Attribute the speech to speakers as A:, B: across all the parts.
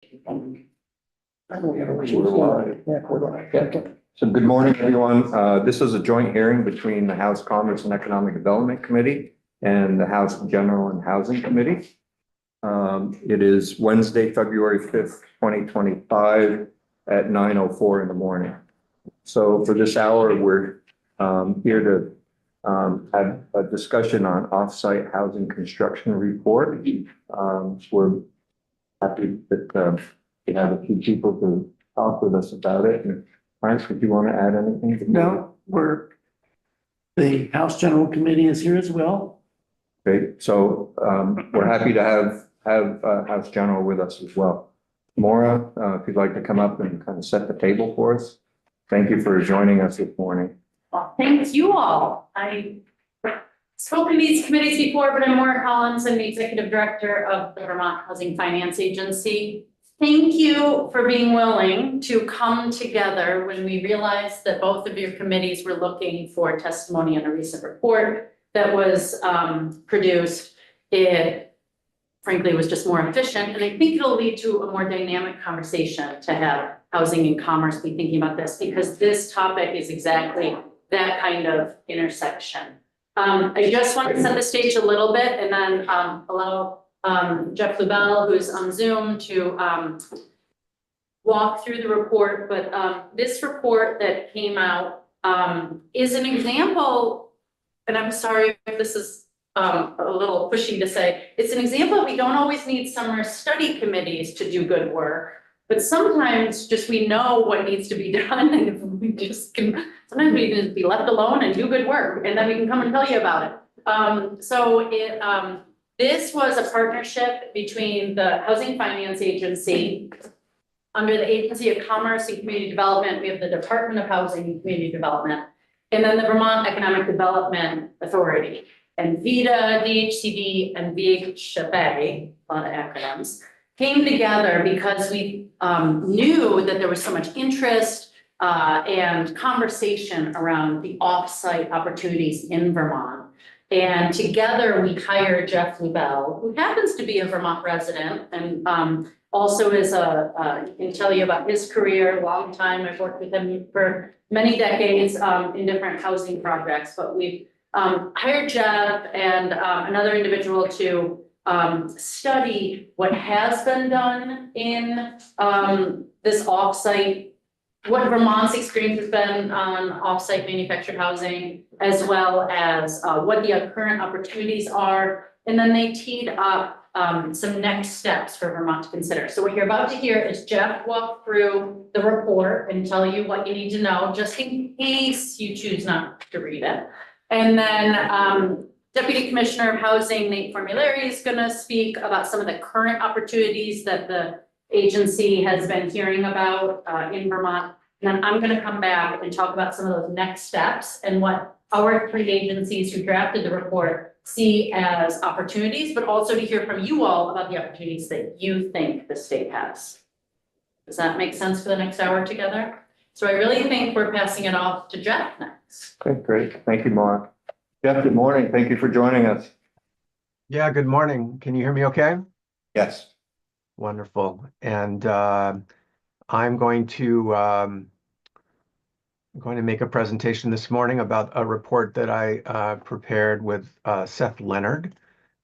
A: So good morning, everyone. This is a joint hearing between the House Commerce and Economic Development Committee and the House General and Housing Committee. It is Wednesday, February 5th, 2025 at 9:04 in the morning. So for this hour, we're here to have a discussion on off-site housing construction report. We're happy that we have a few people to talk with us about it. And Frank, did you want to add anything?
B: No, the House General Committee is here as well.
A: Great. So we're happy to have House General with us as well. Maura, if you'd like to come up and kind of set the table for us. Thank you for joining us this morning.
C: Well, thanks you all. I've spoken to these committees before, but I'm Maura Collins. I'm the Executive Director of the Vermont Housing Finance Agency. Thank you for being willing to come together when we realized that both of your committees were looking for testimony on a recent report that was produced. It frankly was just more efficient, and I think it'll lead to a more dynamic conversation to have housing and commerce be thinking about this, because this topic is exactly that kind of intersection. I just want to set the stage a little bit and then allow Jeff Lubell, who's on Zoom, to walk through the report. But this report that came out is an example, and I'm sorry if this is a little pushy to say, it's an example we don't always need summer study committees to do good work. But sometimes just we know what needs to be done, and if we just can, sometimes we can be left alone and do good work, and then we can come and tell you about it. This was a partnership between the Housing Finance Agency. Under the Agency of Commerce and Community Development, we have the Department of Housing and Community Development, and then the Vermont Economic Development Authority, and VEDA, DHCD, and VHFA, a lot of acronyms, came together because we knew that there was so much interest and conversation around the off-site opportunities in Vermont. And together we hired Jeff Lubell, who happens to be a Vermont resident and also is he can tell you about his career, long time. I've worked with him for many decades in different housing projects, but we've hired Jeff and another individual to study what has been done in this offsite, what Vermont's experience has been on offsite manufactured housing, as well as what the current opportunities are. And then they teed up some next steps for Vermont to consider. So what you're about to hear is Jeff walk through the report and tell you what you need to know, just in case you choose not to read it. And then Deputy Commissioner of Housing, Nate Formulary, is going to speak about some of the current opportunities that the agency has been hearing about in Vermont. And then I'm going to come back and talk about some of those next steps and what our three agencies who drafted the report see as opportunities, but also to hear from you all about the opportunities that you think the state has. Does that make sense for the next hour together? So I really think we're passing it off to Jeff next.
A: Okay, great. Thank you, Mark. Jeff, good morning. Thank you for joining us.
D: Yeah, good morning. Can you hear me okay?
A: Yes.
D: Wonderful. And I'm going to make a presentation this morning about a report that I prepared with Seth Leonard,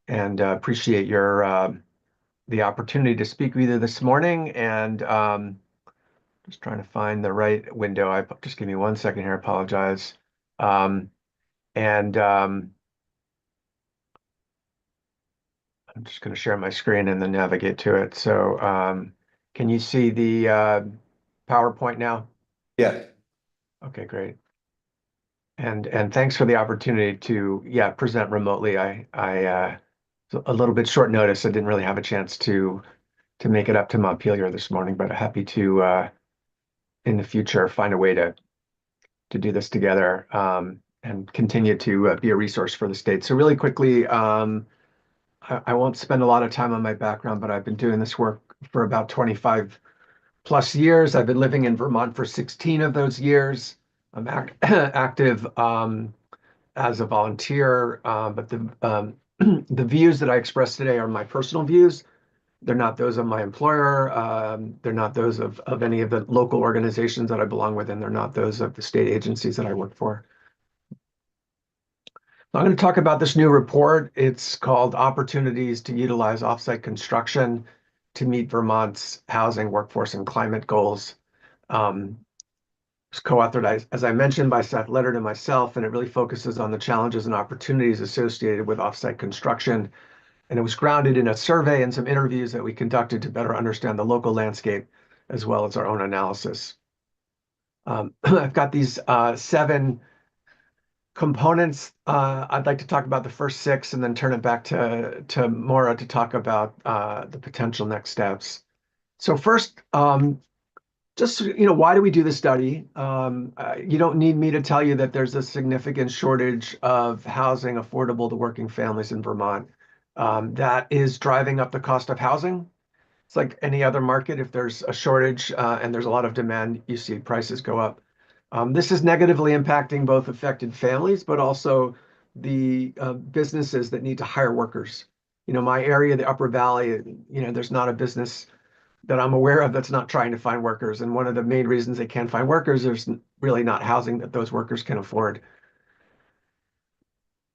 D: and appreciate the opportunity to speak with you this morning. And just trying to find the right window. Just give me 1 second here. I apologize. I'm just going to share my screen and then navigate to it. So can you see the PowerPoint now?
A: Yes.
D: Okay, great. And thanks for the opportunity to present remotely. I a little bit short notice. I didn't really have a chance to make it up to Montpelier this morning, but happy to in the future find a way to do this together and continue to be a resource for the state. So really quickly, I won't spend a lot of time on my background, but I've been doing this work for about 25 plus years. I've been living in Vermont for 16 of those years. I'm active as a volunteer, but the views that I express today are my personal views. They're not those of my employer. They're not those of any of the local organizations that I belong with, and they're not those of the state agencies that I work for. I'm going to talk about this new report. It's called Opportunities to Utilize Offsite Construction to Meet Vermont's Housing, Workforce, and Climate Goals. It's co-authored, as I mentioned, by Seth Leonard and myself, and it really focuses on the challenges and opportunities associated with offsite construction. And it was grounded in a survey and some interviews that we conducted to better understand the local landscape, as well as our own analysis. I've got these 7 components. I'd like to talk about the first 6 and then turn it back to Maura to talk about the potential next steps. So first, just, why do we do the study? You don't need me to tell you that there's a significant shortage of housing affordable to working families in Vermont. That is driving up the cost of housing. It's like any other market. If there's a shortage and there's a lot of demand, you see prices go up. This is negatively impacting both affected families, but also the businesses that need to hire workers. My area, the Upper Valley, there's not a business that I'm aware of that's not trying to find workers. And one of the main reasons they can't find workers is really not housing that those workers can afford.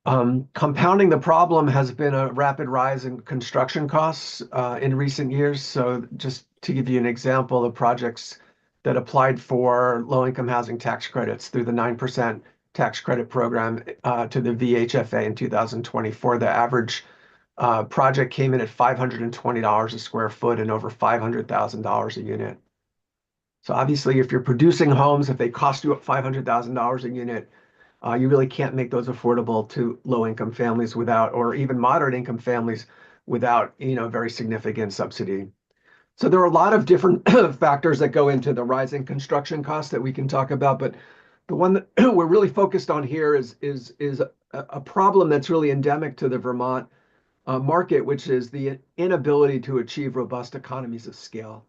D: Compounding the problem has been a rapid rise in construction costs in recent years. So just to give you an example, the projects that applied for low-income housing tax credits through the 9% tax credit program to the VHFA in 2024, the average project came in at $520 a square foot and over $500,000 a unit. So obviously, if you're producing homes, if they cost you $500,000 a unit, you really can't make those affordable to low-income families without, or even moderate-income families without, very significant subsidy. So there are a lot of different factors that go into the rising construction costs that we can talk about, but the one that we're really focused on here is a problem that's really endemic to the Vermont market, which is the inability to achieve robust economies of scale.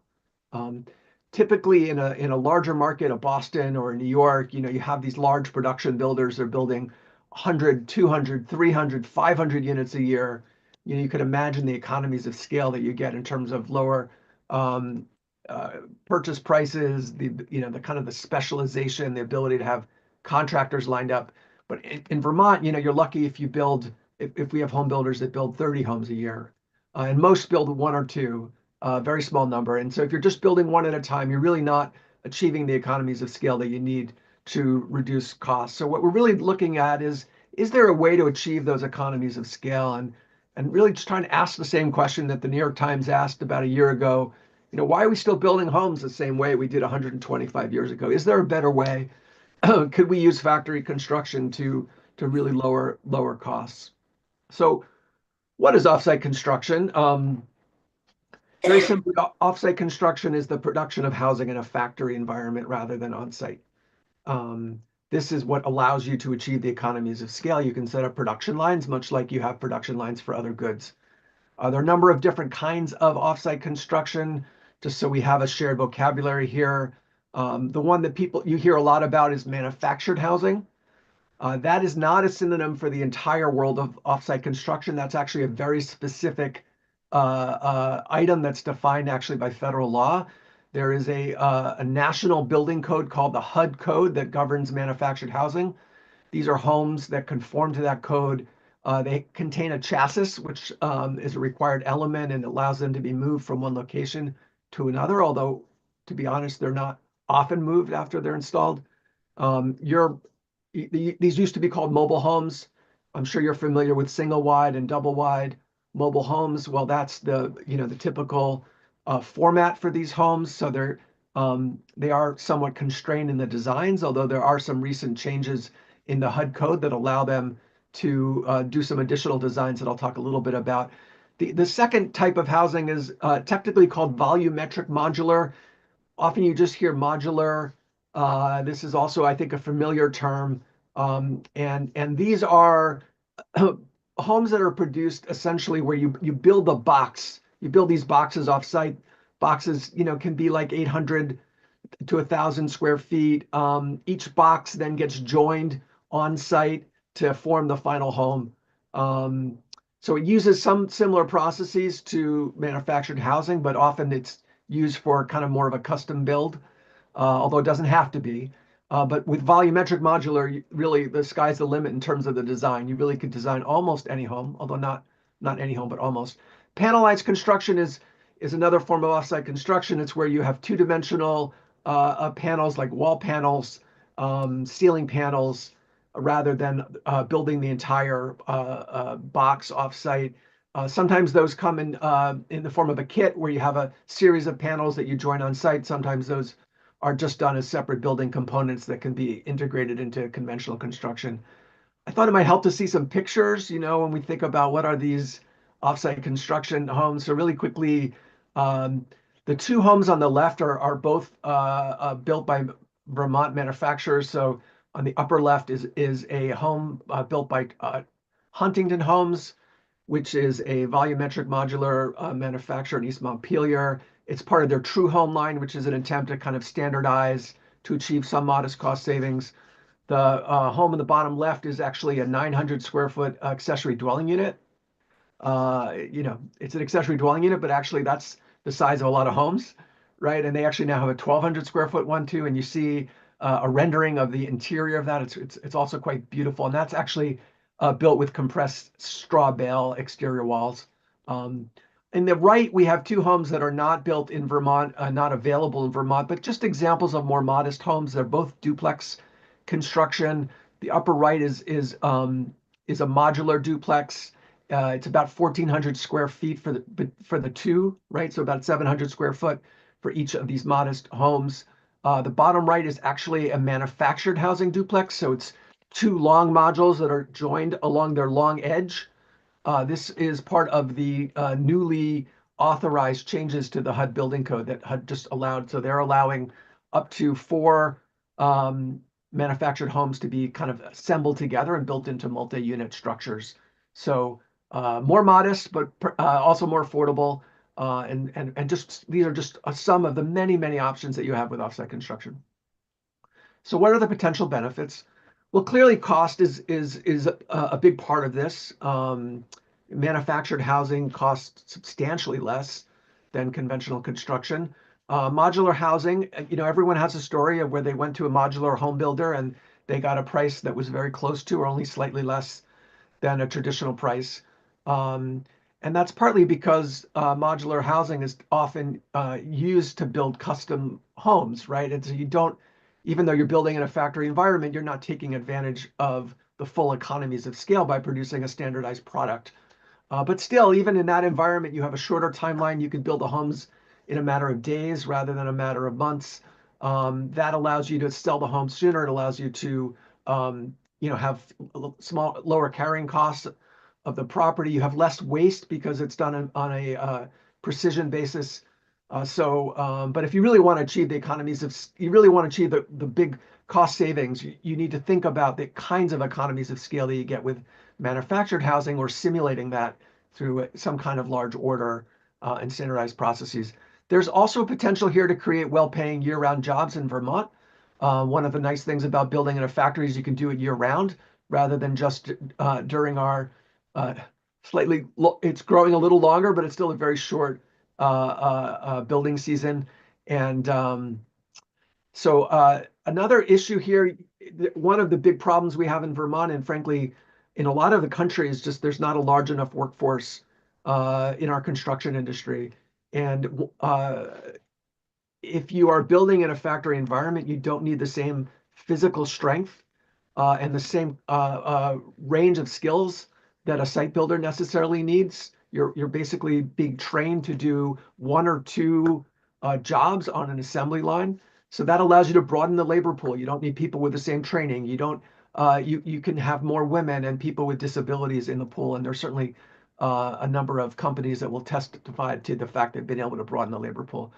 D: Typically in a larger market, a Boston or a New York, you have these large production builders. They're building 100, 200, 300, 500 units a year. You could imagine the economies of scale that you get in terms of lower purchase prices, the kind of the specialization, the ability to have contractors lined up. But in Vermont, you're lucky if we have home builders that build 30 homes a year, and most build 1 or 2. Very small number. And so if you're just building one at a time, you're really not achieving the economies of scale that you need to reduce costs. So what we're really looking at is there a way to achieve those economies of scale? And really just trying to ask the same question that the New York Times asked about a year ago. Why are we still building homes the same way we did 125 years ago? Is there a better way? Could we use factory construction to really lower costs? So what is offsite construction? Very simply, offsite construction is the production of housing in a factory environment rather than on-site. This is what allows you to achieve the economies of scale. You can set up production lines, much like you have production lines for other goods. There are a number of different kinds of offsite construction, just so we have a shared vocabulary here. The one that you hear a lot about is manufactured housing. That is not a synonym for the entire world of offsite construction. That's actually a very specific item that's defined actually by federal law. There is a national building code called the HUD code that governs manufactured housing. These are homes that conform to that code. They contain a chassis, which is a required element and allows them to be moved from one location to another, although, to be honest, they're not often moved after they're installed. These used to be called mobile homes. I'm sure you're familiar with single wide and double wide mobile homes. Well, that's the typical format for these homes. So they are somewhat constrained in the designs, although there are some recent changes in the HUD code that allow them to do some additional designs that I'll talk a little bit about. The second type of housing is technically called volumetric modular. Often you just hear modular. This is also, I think, a familiar term. And these are homes that are produced essentially where you build a box. You build these boxes off-site. Boxes, can be like 800 to 1,000 square feet. Each box then gets joined on-site to form the final home. So it uses some similar processes to manufactured housing, but often it's used for kind of more of a custom build, although it doesn't have to be. But with volumetric modular, really the sky's the limit in terms of the design. You really could design almost any home, although not any home, but almost. Panelized construction is another form of offsite construction. It's where you have two-dimensional panels like wall panels, ceiling panels, rather than building the entire box offsite. Sometimes those come in the form of a kit where you have a series of panels that you join on site. Sometimes those are just done as separate building components that can be integrated into conventional construction. I thought it might help to see some pictures, when we think about what are these offsite construction homes. So really quickly, um, the two homes on the left are both built by Vermont manufacturers. So on the upper left is a home built by Huntington Homes, which is a volumetric modular manufacturer in East Montpelier. It's part of their True Home line, which is an attempt to kind of standardize to achieve some modest cost savings. The home in the bottom left is actually a 900 square foot accessory dwelling unit. It's an accessory dwelling unit, but actually that's the size of a lot of homes, right? And they actually now have a 1,200 square foot one too. And you see a rendering of the interior of that. It's also quite beautiful, and that's actually built with compressed straw bale exterior walls. In the right, we have two homes that are not built in Vermont, not available in Vermont, but just examples of more modest homes. They're both duplex construction. The upper right is a modular duplex. It's about 1,400 square feet for the two, right? So about 700 square foot for each of these modest homes. The bottom right is actually a manufactured housing duplex. So it's two long modules that are joined along their long edge. This is part of the newly authorized changes to the HUD building code that HUD just allowed. So they're allowing up to four manufactured homes to be kind of assembled together and built into multi-unit structures. So more modest, but also more affordable. And just these are just some of the many, many options that you have with offsite construction. So what are the potential benefits? Well, clearly cost is a big part of this. Manufactured housing costs substantially less than conventional construction. Modular housing, everyone has a story of where they went to a modular home builder and they got a price that was very close to or only slightly less than a traditional price. And that's partly because modular housing is often used to build custom homes, right? And so you don't, even though you're building in a factory environment, you're not taking advantage of the full economies of scale by producing a standardized product. But still, even in that environment, you have a shorter timeline. You can build the homes in a matter of days rather than a matter of months. That allows you to sell the home sooner. It allows you to have small, lower carrying costs of the property. You have less waste because it's done on a precision basis. But if you really want to achieve the economies of, you really want to achieve the big cost savings, you need to think about the kinds of economies of scale that you get with manufactured housing or simulating that through some kind of large order and standardized processes. There's also potential here to create well-paying year-round jobs in Vermont. One of the nice things about building in a factory is you can do it year-round rather than just during our it's growing a little longer, but it's still a very short building season. And so another issue here, one of the big problems we have in Vermont, and frankly, in a lot of the country, is just there's not a large enough workforce in our construction industry. And if you are building in a factory environment, you don't need the same physical strength and the same range of skills that a site builder necessarily needs. You're basically being trained to do one or two jobs on an assembly line. So that allows you to broaden the labor pool. You don't need people with the same training. You can have more women and people with disabilities in the pool. And there's certainly a number of companies that will testify to the fact they've been able to broaden the labor pool.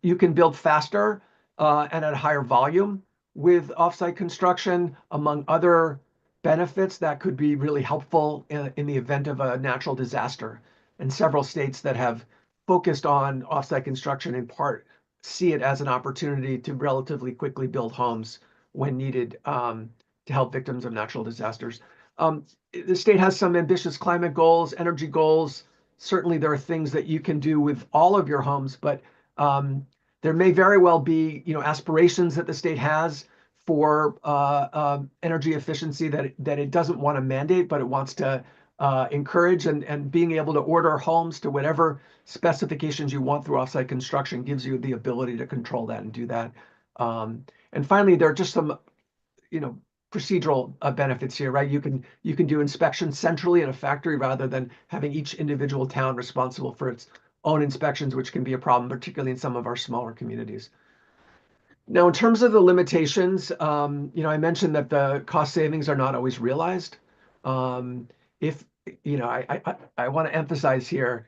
D: You can build faster and at higher volume with offsite construction, among other benefits that could be really helpful in the event of a natural disaster. And several states that have focused on offsite construction in part see it as an opportunity to relatively quickly build homes when needed to help victims of natural disasters. The state has some ambitious climate goals, energy goals. Certainly, there are things that you can do with all of your homes, but there may very well be, aspirations that the state has for energy efficiency that it doesn't want to mandate, but it wants to encourage, and being able to order homes to whatever specifications you want through offsite construction gives you the ability to control that and do that. And finally, there are just some, procedural benefits here, right? You can do inspections centrally in a factory rather than having each individual town responsible for its own inspections, which can be a problem, particularly in some of our smaller communities. Now, in terms of the limitations, I mentioned that the cost savings are not always realized. If I want to emphasize here,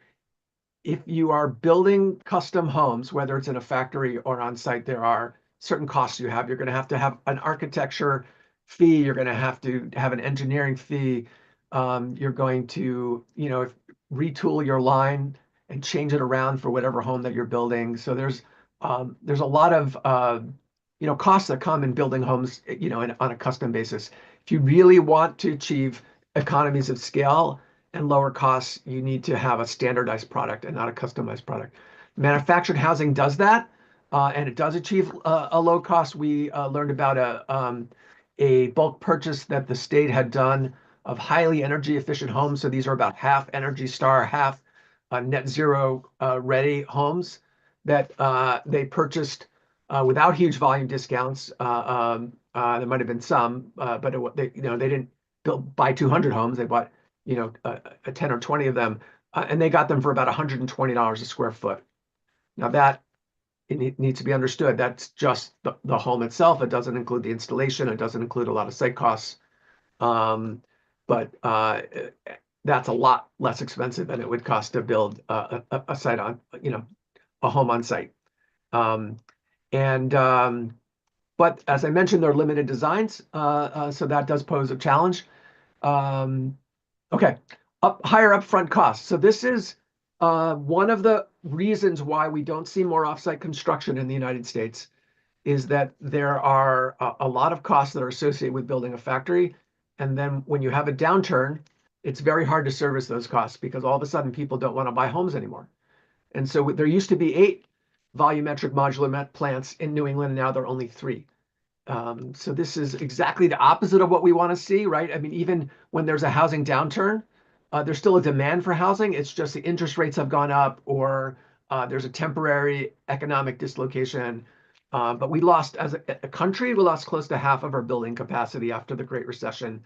D: if you are building custom homes, whether it's in a factory or on site, there are certain costs you have. You're going to have an architecture fee. You're going to have an engineering fee. You're going to, retool your line and change it around for whatever home that you're building. So there's a lot of, costs that come in building homes, on a custom basis. If you really want to achieve economies of scale and lower costs, you need to have a standardized product and not a customized product. Manufactured housing does that, and it does achieve a low cost. We learned about a bulk purchase that the state had done of highly energy efficient homes. So these are about half Energy Star, half net zero ready homes that they purchased without huge volume discounts. There might have been some, but they didn't buy 200 homes. They bought, 10 or 20 of them, and they got them for about $120 a square foot. Now that it needs to be understood. That's just the home itself. It doesn't include the installation. It doesn't include a lot of site costs. But that's a lot less expensive than it would cost to build a site on, a home on site. But as I mentioned, there are limited designs, so that does pose a challenge. Okay, higher upfront costs. So this is one of the reasons why we don't see more offsite construction in the United States, is that there are a lot of costs that are associated with building a factory. And then when you have a downturn, it's very hard to service those costs because all of a sudden people don't want to buy homes anymore. And so there used to be 8 volumetric modular plants in New England, and now there are only 3. So this is exactly the opposite of what we want to see, right? I mean, even when there's a housing downturn, there's still a demand for housing. It's just the interest rates have gone up, or there's a temporary economic dislocation. But we lost, as a country, we lost close to half of our building capacity after the Great Recession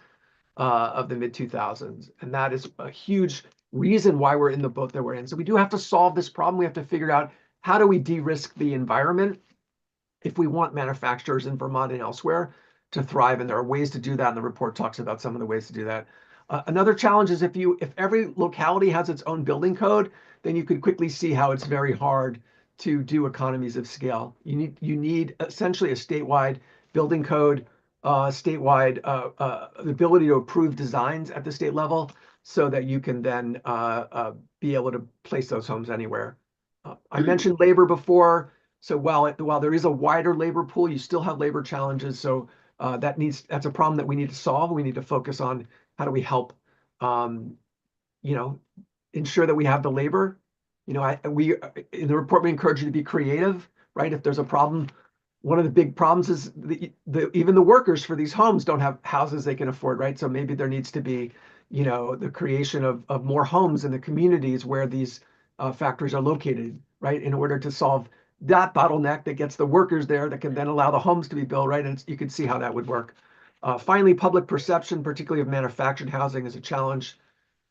D: of the mid-2000s. And that is a huge reason why we're in the boat that we're in. So we do have to solve this problem. We have to figure out, how do we de-risk the environment if we want manufacturers in Vermont and elsewhere to thrive? And there are ways to do that. And the report talks about some of the ways to do that. Another challenge is if every locality has its own building code, then you could quickly see how it's very hard to do economies of scale. You need essentially a statewide building code, statewide the ability to approve designs at the state level, so that you can then be able to place those homes anywhere. I mentioned labor before. So while there is a wider labor pool, you still have labor challenges. So that's a problem that we need to solve. We need to focus on how do we help, ensure that we have the labor. We in the report, we encourage you to be creative, right? If there's a problem, one of the big problems is even the workers for these homes don't have houses they can afford, right? So maybe there needs to be, the creation of more homes in the communities where these factories are located, right? In order to solve that bottleneck that gets the workers there, that can then allow the homes to be built, right? And you can see how that would work. Finally, public perception, particularly of manufactured housing, is a challenge.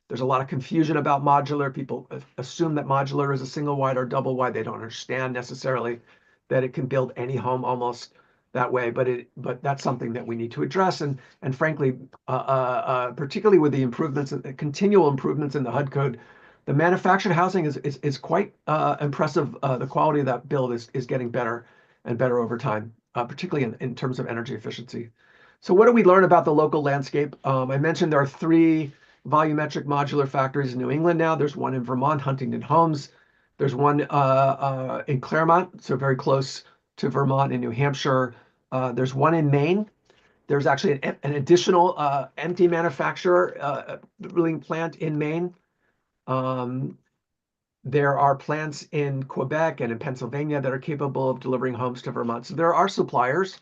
D: There's a lot of confusion about modular. People assume that modular is a single wide or double wide. They don't understand necessarily that it can build any home almost that way. But that's something that we need to address. And frankly, particularly with the improvements, continual improvements in the HUD code, the manufactured housing is quite impressive. The quality of that build is getting better and better over time, particularly in terms of energy efficiency. So what do we learn about the local landscape? I mentioned there are 3 volumetric modular factories in New England now. There's one in Vermont, Huntington Homes. There's one in Claremont, so very close to Vermont, in New Hampshire. There's one in Maine. There's actually an additional empty manufacturer building plant in Maine. There are plants in Quebec and in Pennsylvania that are capable of delivering homes to Vermont. So there are suppliers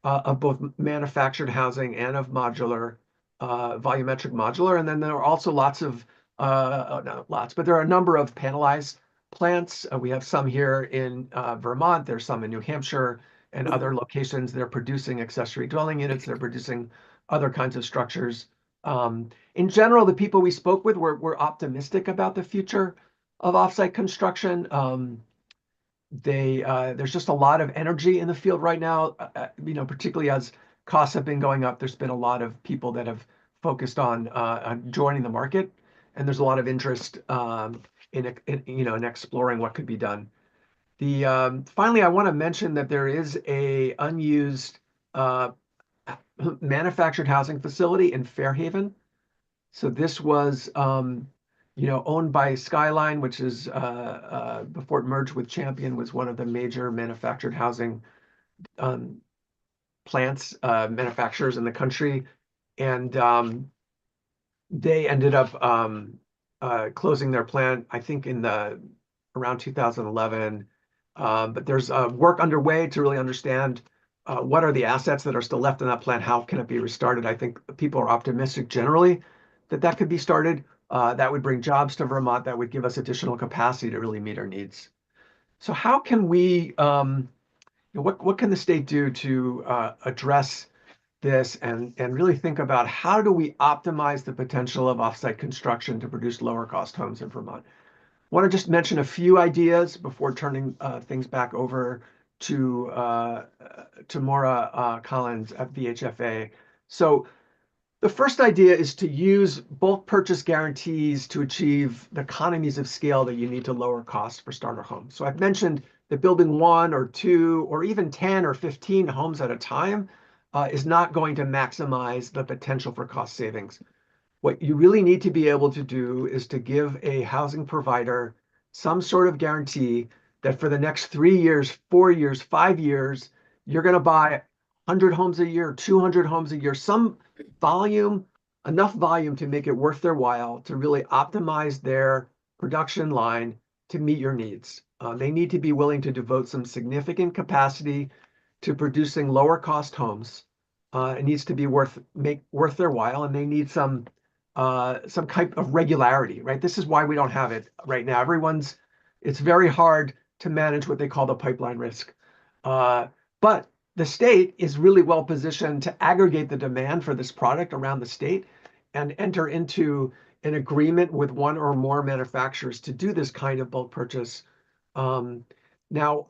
D: of both manufactured housing and of modular, volumetric modular. And then there are also lots of, not lots, but there are a number of panelized plants. We have some here in Vermont. There's some in New Hampshire and other locations. They're producing accessory dwelling units. They're producing other kinds of structures. In general, the people we spoke with were optimistic about the future of offsite construction. There's just a lot of energy in the field right now, particularly as costs have been going up. There's been a lot of people that have focused on joining the market, and there's a lot of interest in exploring what could be done. Finally, I want to mention that there is a unused manufactured housing facility in Fairhaven. So this was owned by Skyline, which is before it merged with Champion, was one of the major manufactured housing plants, manufacturers in the country. And they ended up closing their plant, I think, in around 2011. But there's work underway to really understand what are the assets that are still left in that plant, how can it be restarted. I think people are optimistic generally that could be started. That would bring jobs to Vermont. That would give us additional capacity to really meet our needs. So how can we, what can the state do to address this and really think about how do we optimize the potential of offsite construction to produce lower cost homes in Vermont? I want to just mention a few ideas before turning things back over to Maura Collins at VHFA. So the first idea is to use bulk purchase guarantees to achieve the economies of scale that you need to lower costs for starter homes. So I've mentioned that building 1 or 2 or even 10 or 15 homes at a time is not going to maximize the potential for cost savings. What you really need to be able to do is to give a housing provider some sort of guarantee that for the next 3 years, 4 years, 5 years, you're going to buy 100 homes a year, 200 homes a year, some volume, enough volume to make it worth their while to really optimize their production line to meet your needs. They need to be willing to devote some significant capacity to producing lower cost homes. It needs to be worth their while, and they need some type of regularity, right? This is why we don't have it right now. It's very hard to manage what they call the pipeline risk. But the state is really well positioned to aggregate the demand for this product around the state and enter into an agreement with one or more manufacturers to do this kind of bulk purchase. And what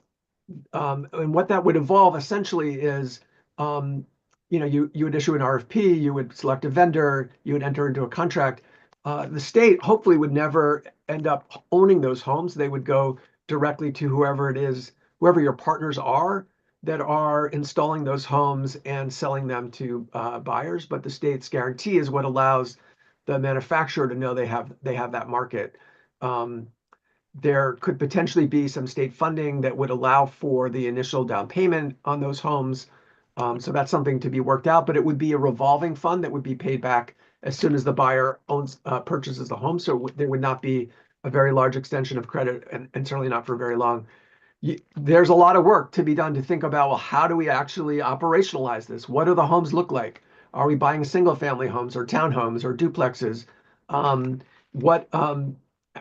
D: that would involve essentially is, you would issue an RFP, you would select a vendor, you would enter into a contract. The state hopefully would never end up owning those homes. They would go directly to whoever it is, whoever your partners are that are installing those homes and selling them to buyers. But the state's guarantee is what allows the manufacturer to know they have that market. There could potentially be some state funding that would allow for the initial down payment on those homes. So that's something to be worked out, but it would be a revolving fund that would be paid back as soon as the buyer purchases the home. So there would not be a very large extension of credit and certainly not for very long. There's a lot of work to be done to think about, well, how do we actually operationalize this? What do the homes look like? Are we buying single family homes or townhomes or duplexes?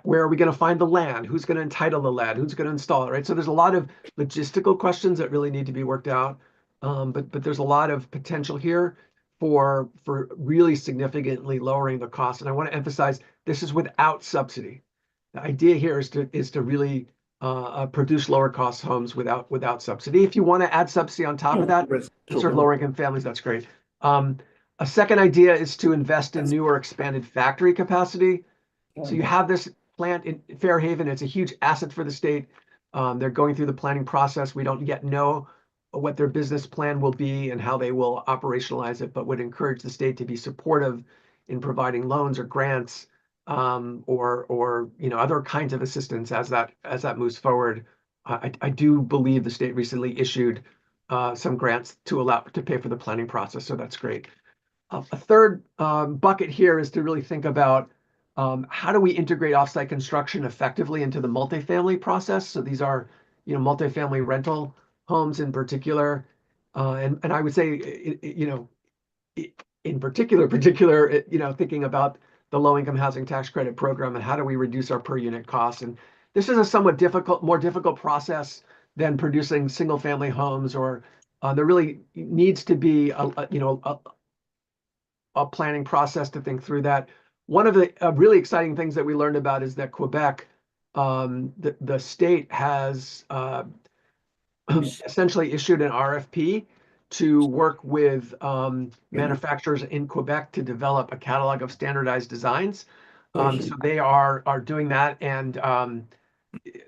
D: Where are we going to find the land? Who's going to entitle the land? Who's going to install it, right? So there's a lot of logistical questions that really need to be worked out. But there's a lot of potential here for really significantly lowering the cost. And I want to emphasize this is without subsidy. The idea here is to really produce lower cost homes without subsidy. If you want to add subsidy on top of that, to serve lower income families, that's great. A second idea is to invest in new or expanded factory capacity. So you have this plant in Fairhaven. It's a huge asset for the state. They're going through the planning process. We don't yet know what their business plan will be and how they will operationalize it, but would encourage the state to be supportive in providing loans or grants or other kinds of assistance as that moves forward. I do believe the state recently issued some grants to allow to pay for the planning process. So that's great. A third bucket here is to really think about how do we integrate offsite construction effectively into the multifamily process. So these are, multifamily rental homes in particular, and I would say, in particular, thinking about the low-income housing tax credit program and how do we reduce our per unit costs. And this is a somewhat more difficult process than producing single-family homes, or there really needs to be a planning process to think through that. One of the really exciting things that we learned about is that Quebec, the state has essentially issued an RFP to work with manufacturers in Quebec to develop a catalog of standardized designs. So they are doing that, and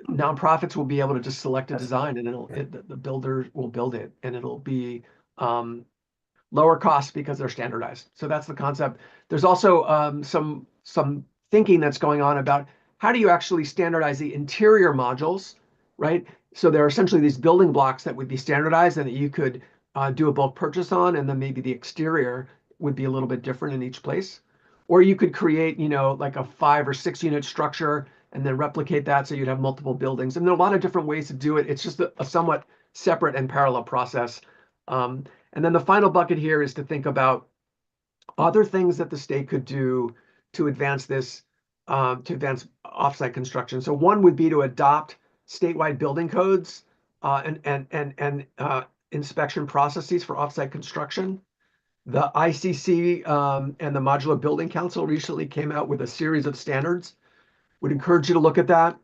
D: nonprofits will be able to just select a design, and the builder will build it, and it'll be lower cost because they're standardized. So that's the concept. There's also some thinking that's going on about how do you actually standardize the interior modules, right? So there are essentially these building blocks that would be standardized and that you could do a bulk purchase on, and then maybe the exterior would be a little bit different in each place. Or you could create, like a 5 or 6 unit structure and then replicate that so you'd have multiple buildings. And there are a lot of different ways to do it. It's just a somewhat separate and parallel process. And then the final bucket here is to think about other things that the state could do to advance this, to advance offsite construction. So one would be to adopt statewide building codes and inspection processes for offsite construction. The ICC and the Modular Building Council recently came out with a series of standards. Would encourage you to look at that.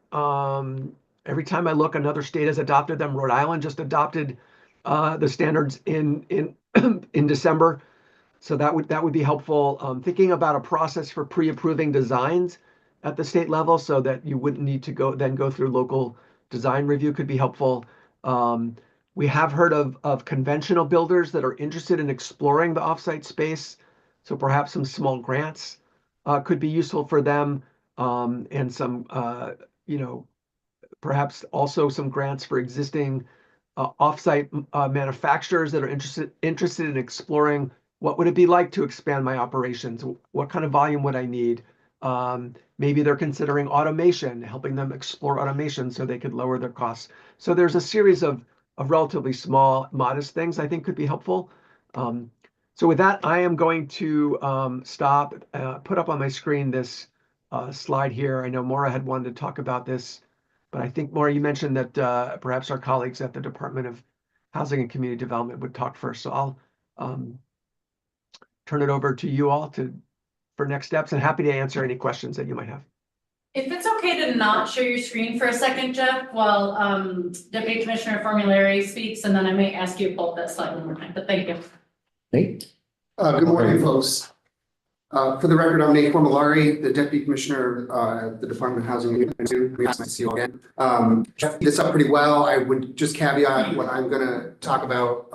D: Every time I look, another state has adopted them. Rhode Island just adopted the standards in in December, so that would be helpful. Thinking about a process for pre-approving designs at the state level, so that you wouldn't need to go through local design review could be helpful. We have heard of conventional builders that are interested in exploring the offsite space, so perhaps some small grants could be useful for them, and some perhaps also some grants for existing offsite manufacturers that are interested in exploring what would it be like to expand my operations? What kind of volume would I need? Maybe they're considering automation, helping them explore automation so they could lower their costs. So there's a series of relatively small, modest things I think could be helpful. So with that, I am going to stop, put up on my screen this slide here. I know Maura had wanted to talk about this, but I think, Maura, you mentioned that perhaps our colleagues at the Department of Housing and Community Development would talk first. So I'll turn it over to you all for next steps, and happy to answer any questions that you might have.
C: If it's okay to not share your screen for a second, Jeff, while Deputy Commissioner Formulary speaks, and then I may ask you to pull up that slide one more time, but thank you.
A: Nate?
E: Good morning, folks. For the record, I'm Nate Formulary, the Deputy Commissioner at the Department of Housing and Community. Nice to see you again. Jeff did this up pretty well. I would just caveat what I'm going to talk about.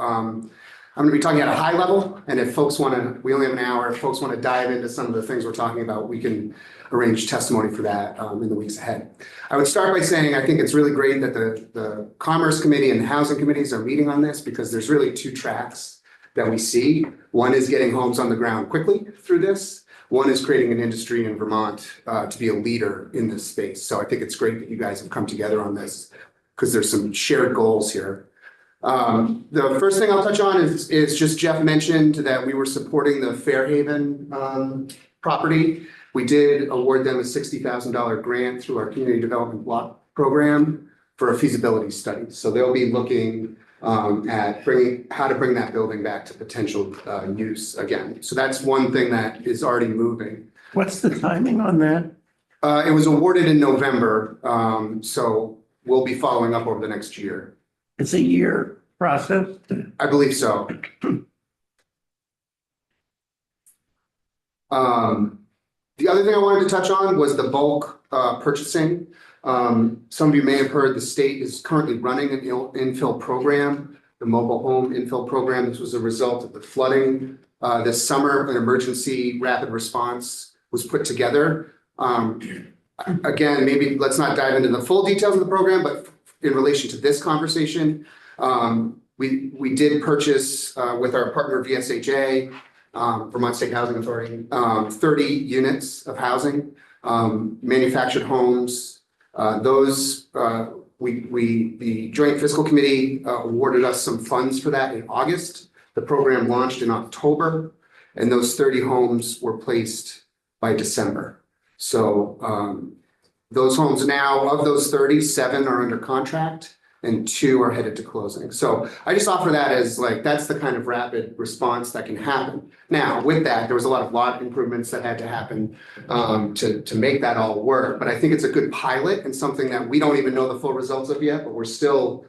E: I'm going to be talking at a high level, and if folks want to, we only have an hour. If folks want to dive into some of the things we're talking about, we can arrange testimony for that in the weeks ahead. I would start by saying I think it's really great that the Commerce Committee and the Housing Committees are meeting on this, because there's really 2 tracks that we see. One is getting homes on the ground quickly through this. One is creating an industry in Vermont to be a leader in this space. So I think it's great that you guys have come together on this, because there's some shared goals here. The first thing I'll touch on is just Jeff mentioned that we were supporting the Fairhaven property. We did award them a $60,000 grant through our community development block program for a feasibility study. So they'll be looking at how to bring that building back to potential use again. So that's one thing that is already moving.
B: What's the timing on that?
E: It was awarded in November, so we'll be following up over the next year.
B: It's a year process.
E: I believe so. The other thing I wanted to touch on was the bulk purchasing. Some of you may have heard the state is currently running an infill program, the mobile home infill program. This was a result of the flooding this summer. An emergency rapid response was put together. Again, maybe let's not dive into the full details of the program, but in relation to this conversation, We did purchase with our partner VSHA, Vermont State Housing Authority, 30 units of housing, manufactured homes. The Joint Fiscal Committee awarded us some funds for that in August. The program launched in October, and those 30 homes were placed by December. So those homes now, of those 30, 7 are under contract and 2 are headed to closing. So I just offer that as like, that's the kind of rapid response that can happen. Now, with that, there was a lot of lot improvements that had to happen to make that all work. But I think it's a good pilot and something that we don't even know the full results of yet, but we're still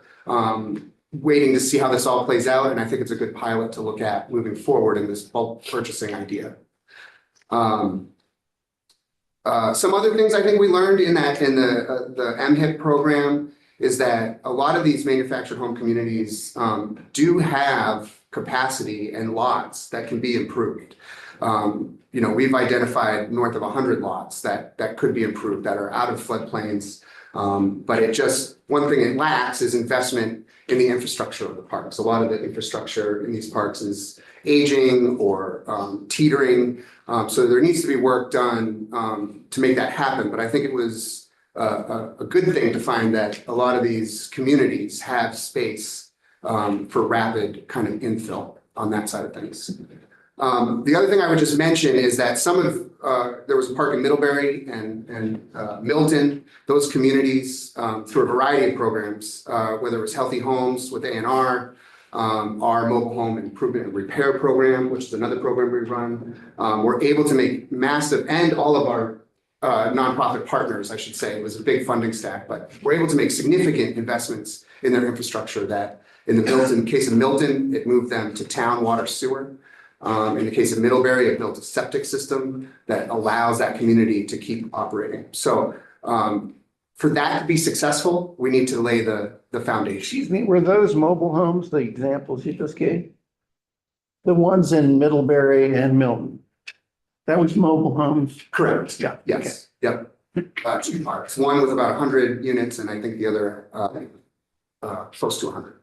E: waiting to see how this all plays out. And I think it's a good pilot to look at moving forward in this bulk purchasing idea. Some other things I think we learned in the MHIP program is that a lot of these manufactured home communities do have capacity and lots that can be improved. We've identified north of 100 lots that could be improved, that are out of floodplains. But one thing it lacks is investment in the infrastructure of the parks. A lot of the infrastructure in these parks is aging or teetering. So there needs to be work done to make that happen. But I think it was a good thing to find that a lot of these communities have space for rapid kind of infill on that side of things. The other thing I would just mention is that there was a park in Middlebury and Milton, those communities through a variety of programs, whether it was Healthy Homes with A&R, our mobile home improvement and repair program, which is another program we run, we're able to make massive, and all of our nonprofit partners, I should say, it was a big funding stack, but we're able to make significant investments in their infrastructure that in the case of Milton, it moved them to town water sewer. In the case of Middlebury, it built a septic system that allows that community to keep operating. So for that to be successful, we need to lay the foundation.
B: Excuse me, were those mobile homes the examples you just gave? The ones in Middlebury and Milton? That was mobile homes?
E: Correct.
B: Yeah.
E: Yes. Yep. 2 parks. One with about 100 units, and I think the other close to 100.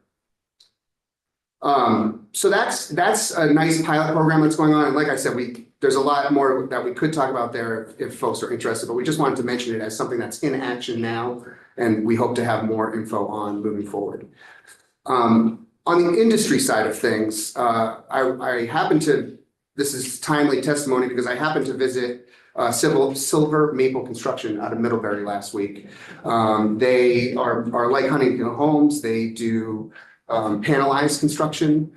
E: So that's a nice pilot program that's going on. And like I said, there's a lot more that we could talk about there if folks are interested, but we just wanted to mention it as something that's in action now, and we hope to have more info on moving forward. On the industry side of things, this is timely testimony because I happened to visit Silver Maple Construction out of Middlebury last week. They are like Huntington Homes. They do panelized construction.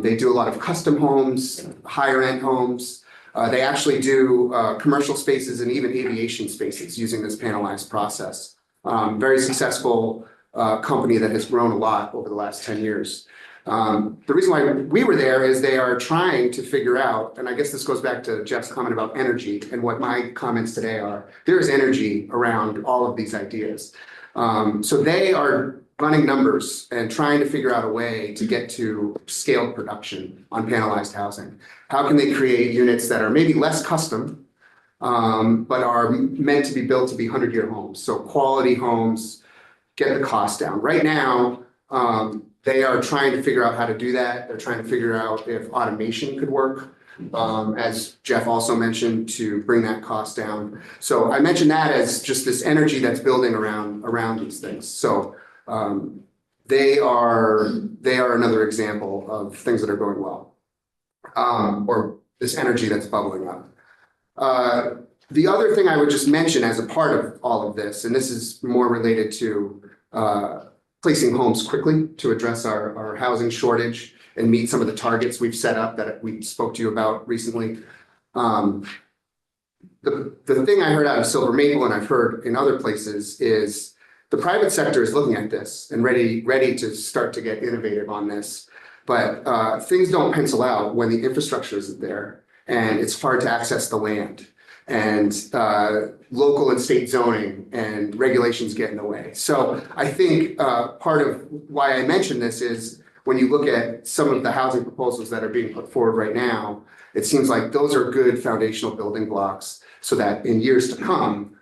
E: They do a lot of custom homes, higher end homes. They actually do commercial spaces and even aviation spaces using this panelized process. Very successful company that has grown a lot over the last 10 years. The reason why we were there is they are trying to figure out, and I guess this goes back to Jeff's comment about energy and what my comments today are, there is energy around all of these ideas. So they are running numbers and trying to figure out a way to get to scaled production on panelized housing. How can they create units that are maybe less custom, but are meant to be built to be 100-year homes? So quality homes, get the cost down. Right now, they are trying to figure out how to do that. They're trying to figure out if automation could work, as Jeff also mentioned, to bring that cost down. So I mentioned that as just this energy that's building around these things. So they are another example of things that are going well, or this energy that's bubbling up. The other thing I would just mention as a part of all of this, and this is more related to placing homes quickly to address our housing shortage and meet some of the targets we've set up that we spoke to you about recently. The thing I heard out of Silver Maple, and I've heard in other places, is the private sector is looking at this and ready to start to get innovative on this. But things don't pencil out when the infrastructure isn't there and it's hard to access the land. And local and state zoning and regulations get in the way. So I think part of why I mention this is when you look at some of the housing proposals that are being put forward right now, it seems like those are good foundational building blocks so that in years to come,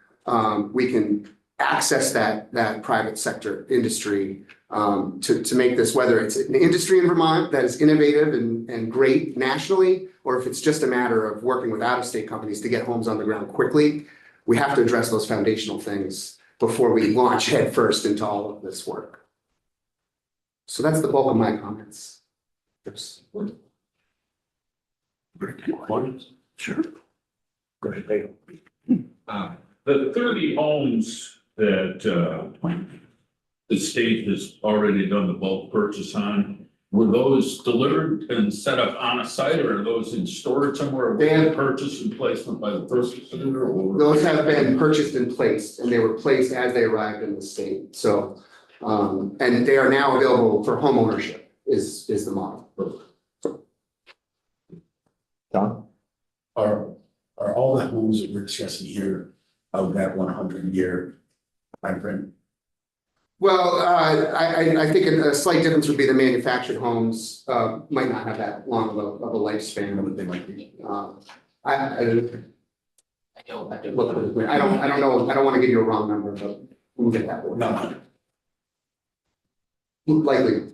E: we can access that private sector industry to make this, whether it's an industry in Vermont that is innovative and great nationally, or if it's just a matter of working with out-of-state companies to get homes on the ground quickly. We have to address those foundational things before we launch headfirst into all of this work. So that's the bulk of my comments.
B: Sure.
F: The 30 homes that the state has already done the bulk purchase on, were those delivered and set up on a site, or are those in storage somewhere?
E: They have-
F: Purchased and placement by the purchaser, or?
E: Those have been purchased and placed, and they were placed as they arrived in the state. So, and they are now available for home ownership is the model.
A: Don?
G: Are all the homes that we're discussing here of that 100-year timeframe?
E: Well, I think a slight difference would be the manufactured homes might not have that long of a lifespan.
G: What they might be?
E: I don't know, I don't want to give you a wrong number, but we'll get that one.
G: Not 100.
E: Likely.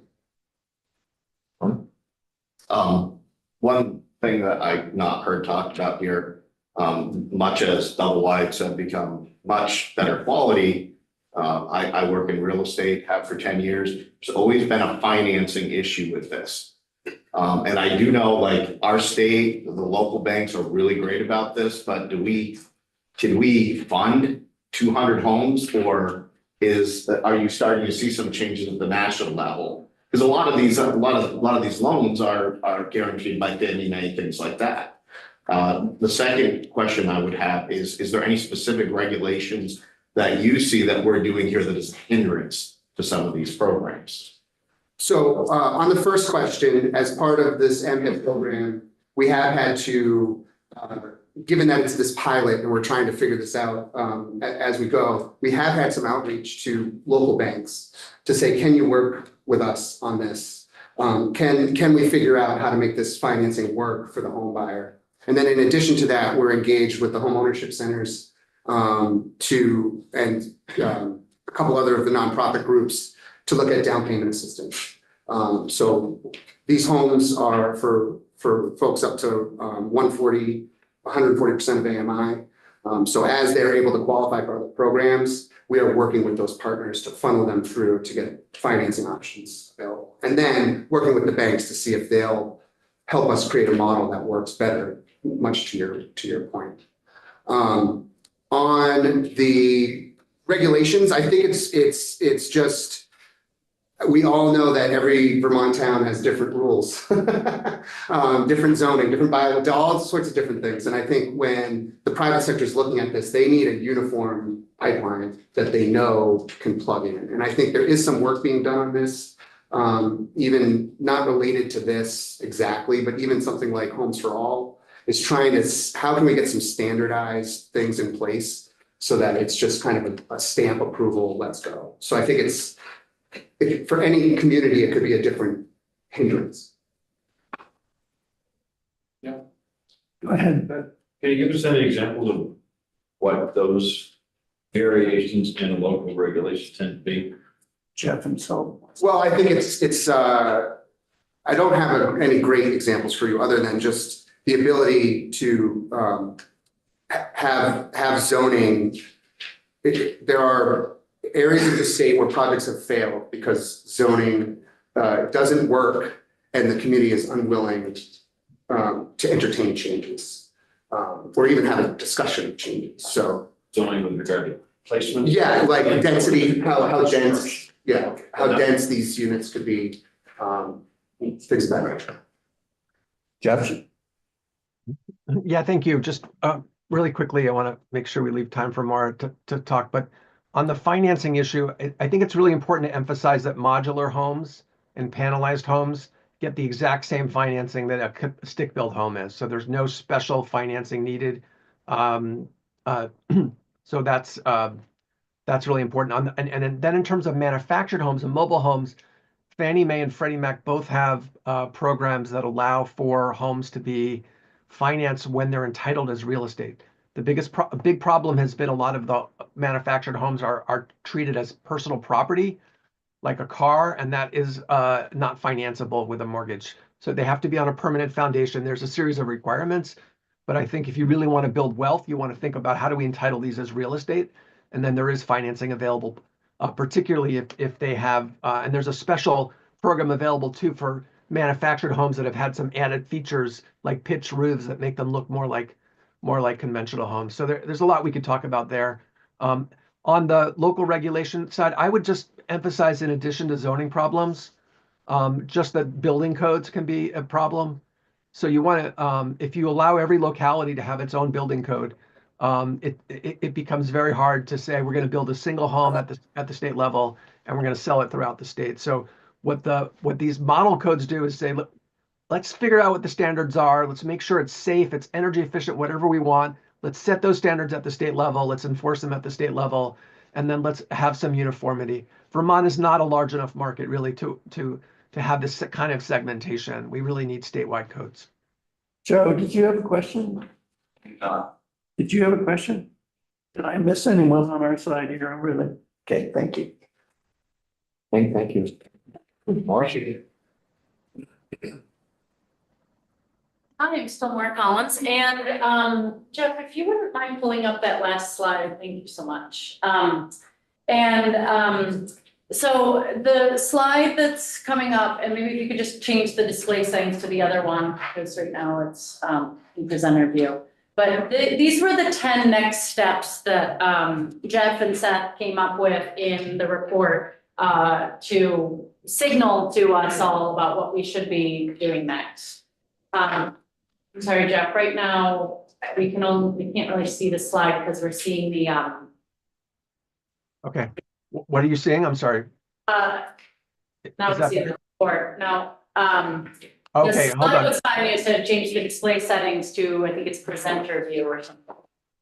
H: One thing that I've not heard talked about here, much as double wides have become much better quality. I work in real estate, have for 10 years. There's always been a financing issue with this. And I do know, like, our state, the local banks are really great about this, but can we fund 200 homes, or are you starting to see some changes at the national level? Because a lot of these loans are guaranteed by Fannie Mae, things like that. The second question I would have is there any specific regulations that you see that we're doing here that is a hindrance to some of these programs?
E: So on the first question, as part of this MHIP program, we have had to, given that it's this pilot and we're trying to figure this out as we go, we have had some outreach to local banks to say, can you work with us on this? Can we figure out how to make this financing work for the home buyer? And then in addition to that, we're engaged with the home ownership centers and a couple other of the nonprofit groups to look at down payment assistance. So these homes are for folks up to 140% of AMI. So as they're able to qualify for other programs, we are working with those partners to funnel them through to get financing options available. And then working with the banks to see if they'll help us create a model that works better, much to your point. On the regulations, I think it's just, we all know that every Vermont town has different rules, different zoning, different bylaw, all sorts of different things. And I think when the private sector is looking at this, they need a uniform pipeline that they know can plug in. And I think there is some work being done on this, even not related to this exactly, but even something like Homes for All is trying to, how can we get some standardized things in place so that it's just kind of a stamp approval, let's go. So I think for any community, it could be a different hindrance.
B: Go ahead.
F: Can you give us any examples of what those variations in a local regulation tend to be?
B: Jeff himself.
E: Well, I think it's I don't have any great examples for you other than just the ability to have zoning. There are areas of the state where projects have failed because zoning doesn't work and the community is unwilling to entertain changes or even have a discussion of changes. So
F: Zoning with regard to placement?
E: yeah, like density, how dense, yeah, how dense these units could be, things of that nature.
A: Jeff?
D: Yeah, thank you. Just really quickly, I want to make sure we leave time for Mara to talk. But on the financing issue, I think it's really important to emphasize that modular homes and panelized homes get the exact same financing that a stick-built home is. So there's no special financing needed. So that's really important. And then in terms of manufactured homes and mobile homes, Fannie Mae and Freddie Mac both have programs that allow for homes to be financed when they're entitled as real estate. big problem has been a lot of the manufactured homes are treated as personal property, like a car, and that is not financeable with a mortgage. So they have to be on a permanent foundation. There's a series of requirements, but I think if you really want to build wealth, you want to think about how do we entitle these as real estate, and then there is financing available, particularly if they have, and there's a special program available too for manufactured homes that have had some added features like pitched roofs that make them look more like conventional homes. So there's a lot we could talk about there. On the local regulation side, I would just emphasize, in addition to zoning problems, just that building codes can be a problem. So you want to, if you allow every locality to have its own building code, it becomes very hard to say we're going to build a single home at the state level and we're going to sell it throughout the state. So what these model codes do is say, look, let's figure out what the standards are. Let's make sure it's safe, it's energy efficient, whatever we want. Let's set those standards at the state level. Let's enforce them at the state level, and then let's have some uniformity. Vermont is not a large enough market really to have this kind of segmentation. We really need statewide codes.
B: Joe, did you have a question? Did you have a question? Did I miss anyone on our side here? Really? Okay, thank you.
A: Thank you. Marcy.
C: Hi, I'm still Mark Collins, and Jeff, if you wouldn't mind pulling up that last slide, thank you so much. So the slide that's coming up, and maybe if you could just change the display settings to the other one, because right now it's in presenter view. But these were the 10 next steps that Jeff and Seth came up with in the report to signal to us all about what we should be doing next. I'm sorry, Jeff, right now, we can't really see the slide because we're seeing the,
D: Okay, what are you seeing? I'm sorry.
C: now we see the report. Now,
D: Okay,
C: the
D: hold
C: slide
D: on.
C: was fine, you said change the display settings to, I think it's presenter view or something.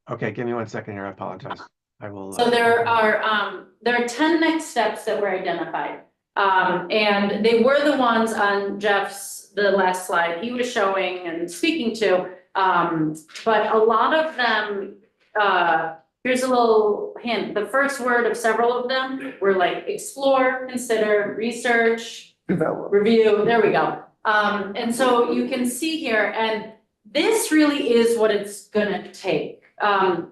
D: Okay, give me 1 second here. I apologize. I will.
C: So there are 10 next steps that were identified. And they were the ones on the last slide he was showing and speaking to. But a lot of them, here's a little hint. The first word of several of them were like explore, consider, research,
B: Develop.
C: review. There we go. And so you can see here, and this really is what it's gonna take.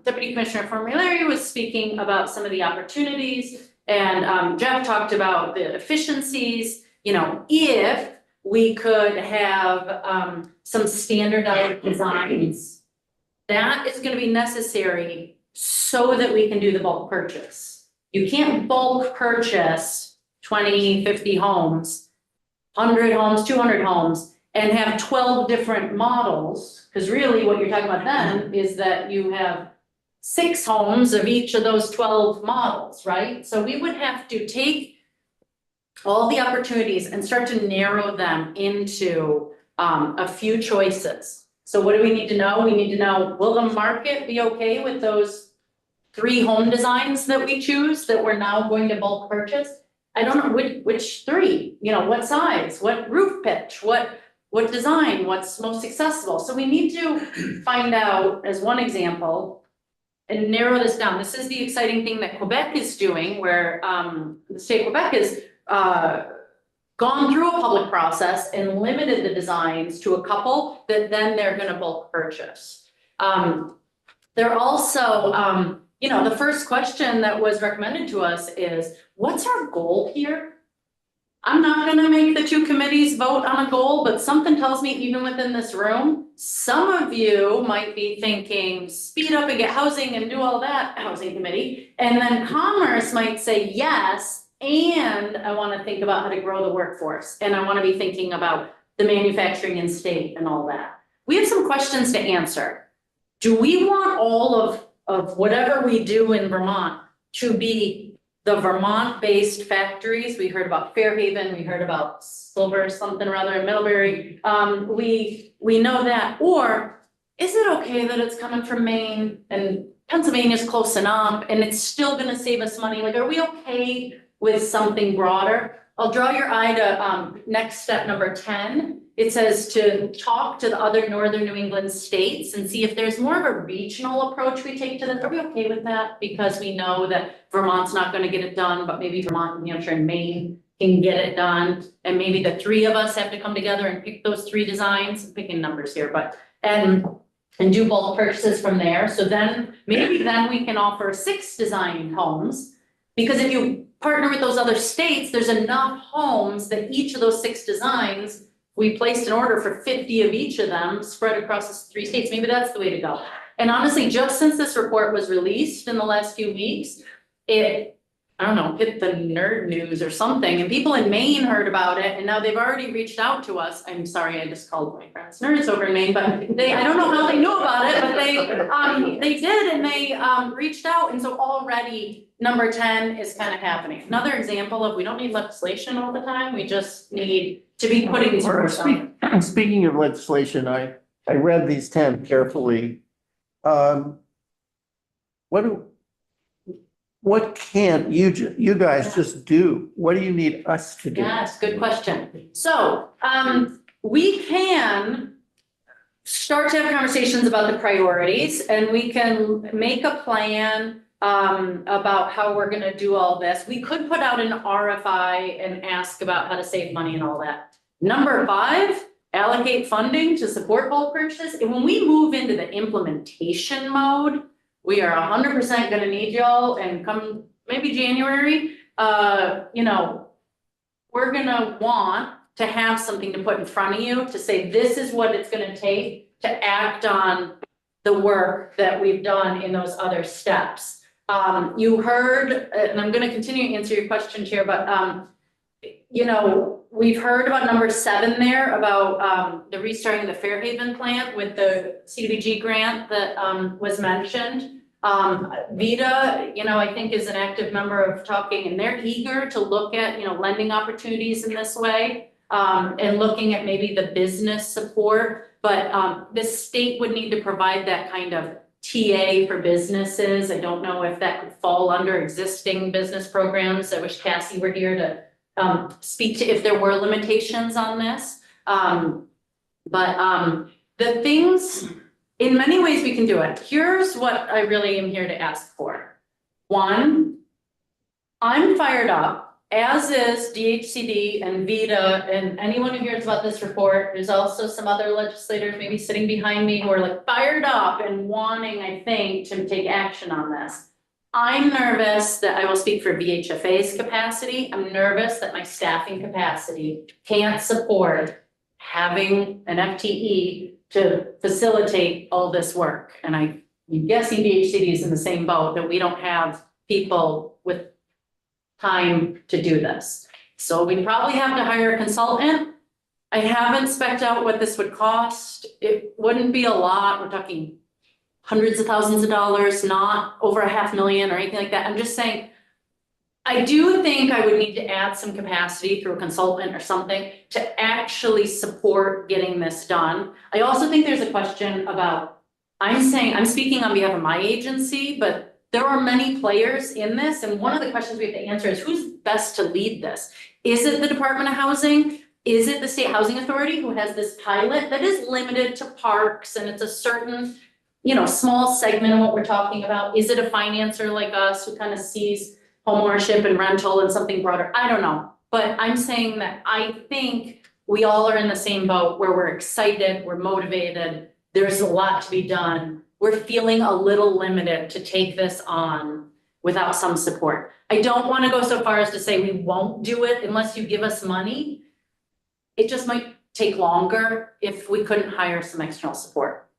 C: Deputy Commissioner Formulary was speaking about some of the opportunities, and Jeff talked about the efficiencies. You know, if we could have some standardized designs, that is going to be necessary so that we can do the bulk purchase. You can't bulk purchase 20, 50 homes, 100 homes, 200 homes, and have 12 different models, because really what you're talking about then is that you have 6 homes of each of those 12 models, right? So we would have to take all the opportunities and start to narrow them into a few choices. So what do we need to know? We need to know, will the market be okay with those 3 home designs that we choose that we're now going to bulk purchase? I don't know which 3, you know, what size, what roof pitch, what design, what's most accessible. So we need to find out, as one example, and narrow this down. This is the exciting thing that Quebec is doing, where the state of Quebec has gone through a public process and limited the designs to a couple that then they're going to bulk purchase. They're also, you know, the first question that was recommended to us is, what's our goal here? I'm not going to make the 2 committees vote on a goal, but something tells me even within this room, some of you might be thinking speed up and get housing and do all that, housing committee. And then commerce might say yes, and I want to think about how to grow the workforce. And I want to be thinking about the manufacturing in state and all that. We have some questions to answer. Do we want all of whatever we do in Vermont to be the Vermont-based factories? We heard about Fairhaven, we heard about Silver something or other in Middlebury. We know that. Or is it okay that it's coming from Maine and Pennsylvania's close enough and it's still gonna save us money? Like, are we okay with something broader. I'll draw your eye to next step number 10. It says to talk to the other northern New England states and see if there's more of a regional approach we take to this. Are we okay with that? Because we know that Vermont's not going to get it done, but maybe Vermont, New Hampshire, and Maine can get it done. And maybe the three of us have to come together and pick those three designs. I'm picking numbers here, but and do bulk purchases from there. So then maybe then we can offer 6 design homes. Because if you partner with those other states, there's enough homes that each of those 6 designs, we placed an order for 50 of each of them spread across the 3 states. Maybe that's the way to go. And honestly, just since this report was released in the last few weeks, it, I don't know, hit the nerd news or something, and people in Maine heard about it, and now they've already reached out to us. I'm sorry, I just called my friends nerds over in Maine, but I don't know how they knew about it, but they did, and they reached out, and so already number 10 is kind of happening. Another example of we don't need legislation all the time, we just need to be putting these words on.
B: Speaking of legislation, I read these 10 carefully. What can't you guys just do? What do you need us to do?
C: Yes, good question. So, we can start to have conversations about the priorities, and we can make a plan about how we're gonna do all this. We could put out an RFI and ask about how to save money and all that. Number 5, allocate funding to support bulk purchases. And when we move into the implementation mode, we are 100% gonna need y'all, and come maybe January, you know, we're gonna want to have something to put in front of you to say, this is what it's gonna take to act on the work that we've done in those other steps. You heard, and I'm gonna continue to answer your question, Chair, but you know, we've heard about number 7 there about the restarting the Fairhaven plant with the CDBG grant that was mentioned. Vita, you know, I think is an active member of talking, and they're eager to look at, you know, lending opportunities in this way, and looking at maybe the business support. But the state would need to provide that kind of TA for businesses. I don't know if that could fall under existing business programs. I wish Cassie were here to speak to if there were limitations on this. But the things, in many ways we can do it. Here's what I really am here to ask for. 1, I'm fired up, as is DHCD and Vita, and anyone who hears about this report. There's also some other legislators maybe sitting behind me who are like fired up and wanting, I think, to take action on this. I'm nervous that I will speak for VHFA's capacity. I'm nervous that my staffing capacity can't support having an FTE to facilitate all this work. And I'm guessing VHCD is in the same boat, that we don't have people with time to do this. So we probably have to hire a consultant. I haven't spec'd out what this would cost. It wouldn't be a lot. We're talking hundreds of thousands of dollars, not over $500,000 or anything like that. I'm just saying, I do think I would need to add some capacity through a consultant or something to actually support getting this done. I also think there's a question about, I'm speaking on behalf of my agency, but there are many players in this. And one of the questions we have to answer is, who's best to lead this? Is it the Department of Housing? Is it the State Housing Authority, who has this pilot that is limited to parks and it's a certain, you know, small segment of what we're talking about? Is it a financer like us who kind of sees homeownership and rental and something broader? I don't know. But I'm saying that I think we all are in the same boat where we're excited, we're motivated, there's a lot to be done. We're feeling a little limited to take this on without some support. I don't want to go so far as to say we won't do it unless you give us money. It just might take longer if we couldn't hire some external support.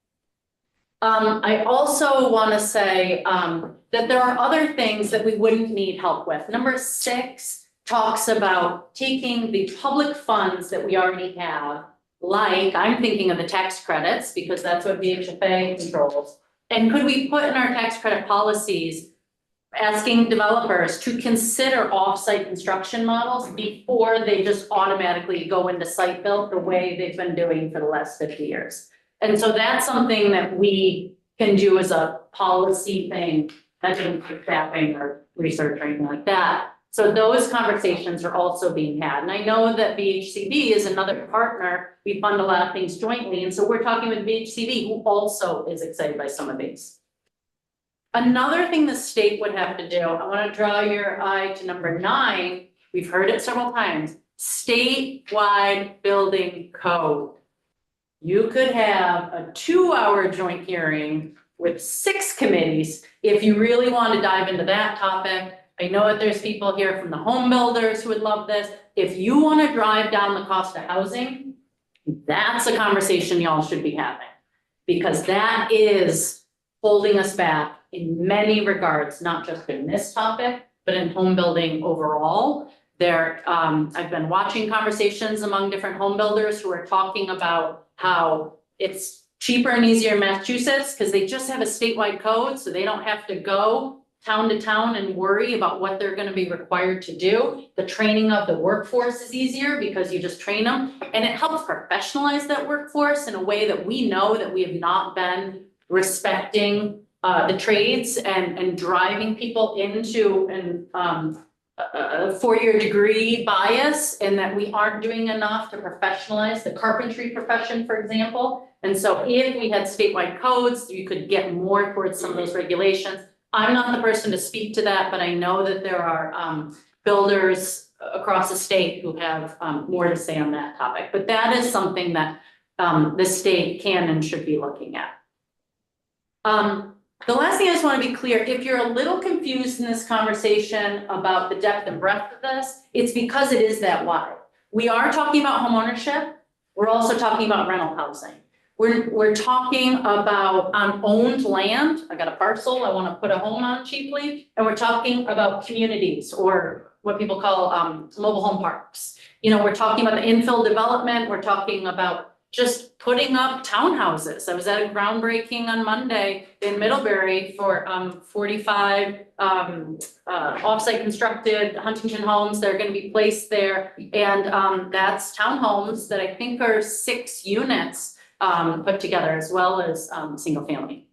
C: I also want to say that there are other things that we wouldn't need help with. Number 6 talks about taking the public funds that we already have, like I'm thinking of the tax credits, because that's what VHFA controls. And could we put in our tax credit policies asking developers to consider off-site construction models before they just automatically go into site built the way they've been doing for the last 50 years. And so that's something that we can do as a policy thing, that didn't take staffing or research or anything like that. So those conversations are also being had. And I know that BHCB is another partner. We fund a lot of things jointly. And so we're talking with BHCB, who also is excited by some of these. Another thing the state would have to do, I want to draw your eye to number 9. We've heard it several times, statewide building code. You could have a 2-hour joint hearing with 6 committees if you really want to dive into that topic. I know that there's people here from the home builders who would love this. If you want to drive down the cost of housing, that's a conversation y'all should be having, because that is holding us back in many regards, not just in this topic, but in home building overall. I've been watching conversations among different home builders who are talking about how it's cheaper and easier in Massachusetts because they just have a statewide code, so they don't have to go town to town and worry about what they're going to be required to do. The training of the workforce is easier because you just train them, and it helps professionalize that workforce in a way that we know that we have not been respecting the trades and driving people into a 4-year degree bias, and that we aren't doing enough to professionalize the carpentry profession, for example. And so if we had statewide codes, you could get more towards some of those regulations. I'm not the person to speak to that, but I know that there are builders across the state who have more to say on that topic. But that is something that the state can and should be looking at. The last thing I just want to be clear, if you're a little confused in this conversation about the depth and breadth of this, it's because it is that wide. We are talking about homeownership. We're also talking about rental housing. We're talking about owned land. I got a parcel I want to put a home on cheaply. And we're talking about communities, or what people call mobile home parks. You know, we're talking about the infill development. We're talking about just putting up townhouses. I was at a groundbreaking on Monday in Middlebury for 45 offsite constructed Huntington homes that are going to be placed there. And that's townhomes that I think are 6 units put together, as well as single family.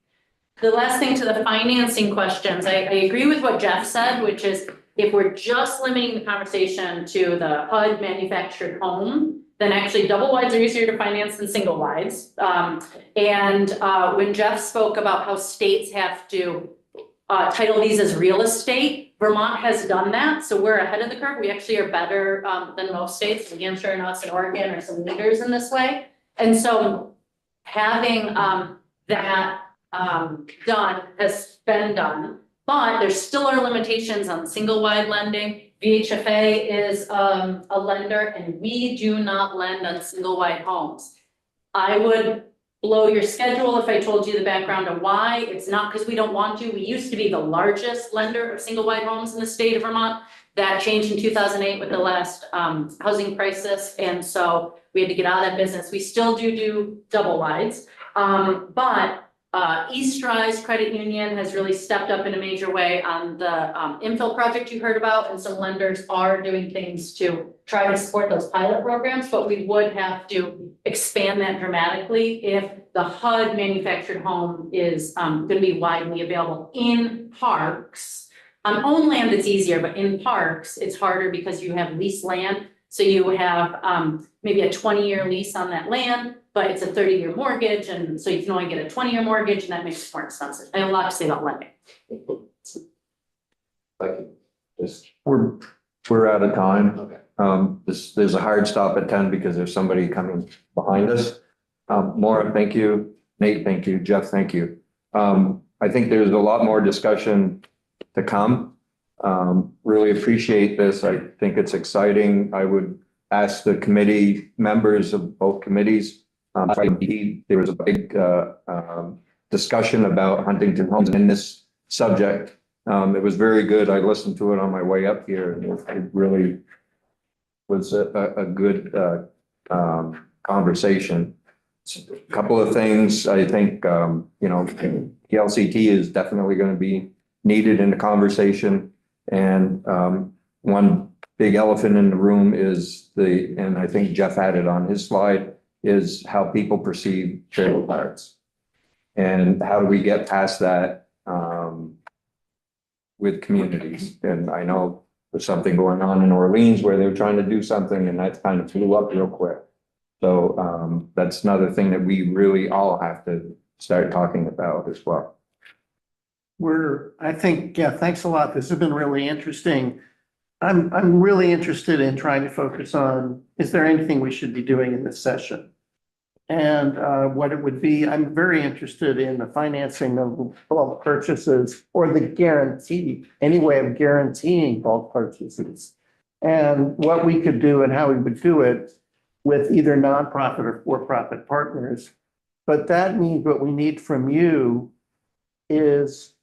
C: The last thing to the financing questions, I agree with what Jeff said, which is if we're just limiting the conversation to the HUD manufactured home, then actually double wides are easier to finance than single wides. When Jeff spoke about how states have to title these as real estate, Vermont has done that, so we're ahead of the curve. We actually are better than most states. New Hampshire and us and Oregon are some leaders in this way. And so having that done has been done, but there still are limitations on single wide lending. VHFA is a lender, and we do not lend on single wide homes. I would blow your schedule if I told you the background of why. It's not because we don't want to. We used to be the largest lender of single wide homes in the state of Vermont. That changed in 2008 with the last housing crisis, and so we had to get out of that business. We still do double wides, but East Rise Credit Union has really stepped up in a major way on the infill project you heard about, and some lenders are doing things to try to support those pilot programs, but we would have to expand that dramatically if the HUD manufactured home is going to be widely available in parks. On owned land, it's easier, but in parks, it's harder because you have leased land. So you have maybe a 20-year lease on that land, but it's a 30-year mortgage, and so you can only get a 20-year mortgage, and that makes it more expensive. I have a lot to say about lending.
A: Thank you. We're out of time.
H: Okay.
A: There's a hard stop at 10 because there's somebody coming behind us. Maura, thank you. Nate, thank you. Jeff, thank you. I think there's a lot more discussion to come. Really appreciate this. I think it's exciting. I would ask the committee members of both committees. There was a big discussion about Huntington homes in this subject. It was very good. I listened to it on my way up here, and it really was a good conversation. A couple of things I think, the LCT is definitely going to be needed in the conversation. And one big elephant in the room is and I think Jeff had it on his slide, is how people perceive trailer parks. And how do we get past that with communities? And I know was something going on in Orleans where they were trying to do something and that kind of flew up real quick. So that's another thing that we really all have to start talking about as well.
B: I think, yeah, thanks a lot. This has been really interesting. I'm really interested in trying to focus on, is there anything we should be doing in this session? And what it would be, I'm very interested in the financing of bulk purchases or the guarantee, any way of guaranteeing bulk purchases. And what we could do and how we would do it with either nonprofit or for-profit partners. But that means what we need from you is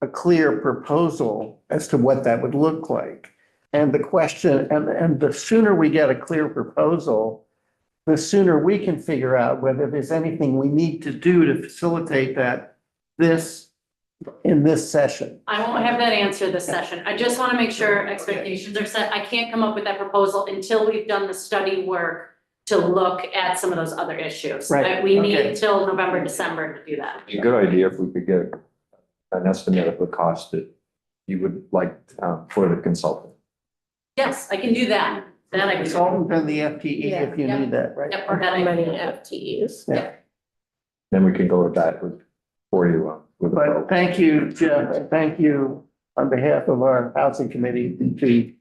B: a clear proposal as to what that would look like. And the question, and the sooner we get a clear proposal, the sooner we can figure out whether there's anything we need to do to facilitate that in this session.
C: I won't have that answer this session. I just want to make sure expectations are set. I can't come up with that proposal until we've done the study work to look at some of those other issues.
B: Right,
C: We
B: okay.
C: need till November, December to do that.
A: It's a good idea if we could get an estimate of the cost that you would like for the consultant.
C: Yes, I can do that. That I can do.
B: Consultant and the FTE if you
C: Yeah.
B: need that, right?
C: Yep, or that I can do.
I: FTEs?
B: Yeah.
A: Then we can go with that for you with a
B: But
A: vote.
B: thank you, Jeff, and thank you on behalf of our housing committee, to